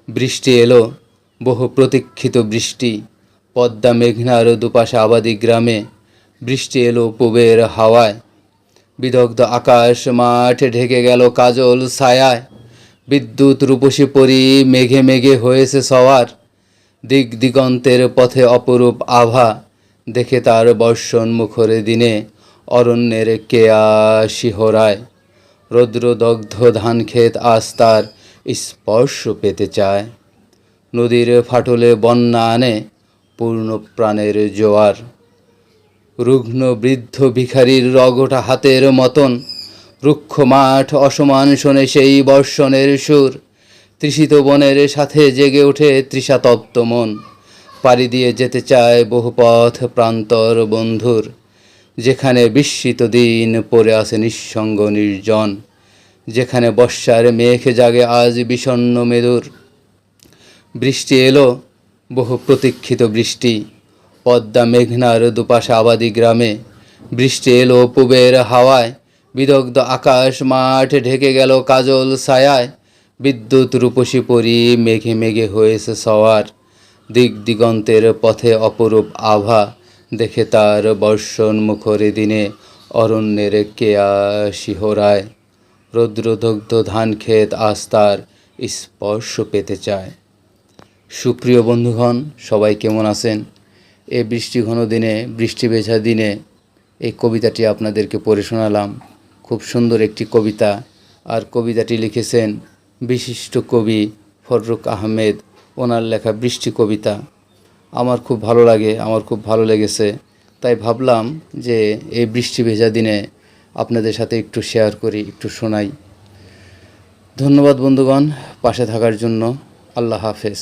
বৃষ্টি এলো, বহু প্রতীক্ষিত বৃষ্টি। পদ্মা মেঘনার দুপাশে আবাদি গ্রামে বৃষ্টি এলো পূবের হাওয়ায়। বিদগ্ধ আকাশ মাঠ ঢেকে গেল কাজল ছায়ায়। বিদ্যুৎ রূপসী পরী মেঘে মেঘে হয়েছে সওয়ার। দিক দিগন্তের পথে অপরূপ আভা, দেখে তার বর্ষণ মুখর দিনে অরণ্যের কেয়া শিহরায়। রৌদ্রদগ্ধ ধানক্ষেত আজ তার স্পর্শ পেতে চায়। নদীর ফাটলে বন্যা আনে পূর্ণ প্রাণের জোয়ার। রুগ্ন বৃদ্ধ ভিখারির রগটা হাতের মতন, রুক্ষ মাঠ অসমান শোনে সেই বর্ষণের সুর। তৃষিত বনের সাথে জেগে ওঠে তৃষাতপ্ত মন। পাড়ি দিয়ে যেতে চায় বহু পথ প্রান্তর বন্ধুর, যেখানে বিস্মিত দিন পড়ে আছে নিঃসঙ্গ নির্জন, যেখানে বর্ষার মেঘ জাগে আজ বিষণ্ণ মেদুর। বৃষ্টি এলো, বহু প্রতীক্ষিত বৃষ্টি। পদ্মা মেঘনার দুপাশে আবাদি গ্রামে বৃষ্টি এলো পূবের হাওয়ায়। বিদগ্ধ আকাশ মাঠ ঢেকে গেল কাজল ছায়ায়। বিদ্যুৎ রূপসী পরী মেঘে মেঘে হয়েছে সওয়ার। দিক দিগন্তের পথে অপরূপ আভা, দেখে তার বর্ষণ মুখর দিনে অরণ্যের কেয়া শিহরায়। রৌদ্রদগ্ধ ধানক্ষেত আজ তার স্পর্শ পেতে চায়। সুপ্রিয় বন্ধুগণ, সবাই কেমন আছেন? এই বৃষ্টিঘন দিনে, বৃষ্টি ভেজা দিনে এই কবিতাটি আপনাদেরকে পড়ে শোনালাম। খুব সুন্দর একটি কবিতা। আর কবিতাটি লিখেছেন বিশিষ্ট কবি ফররুখ আহমেদ। ওনার লেখা বৃষ্টি কবিতা আমার খুব ভালো লাগে, আমার খুব ভালো লেগেছে। তাই ভাবলাম যে এই বৃষ্টি ভেজা দিনে আপনাদের সাথে একটু শেয়ার করি, একটু শোনাই। ধন্যবাদ বন্ধুগণ পাশে থাকার জন্য। আল্লাহ হাফেজ।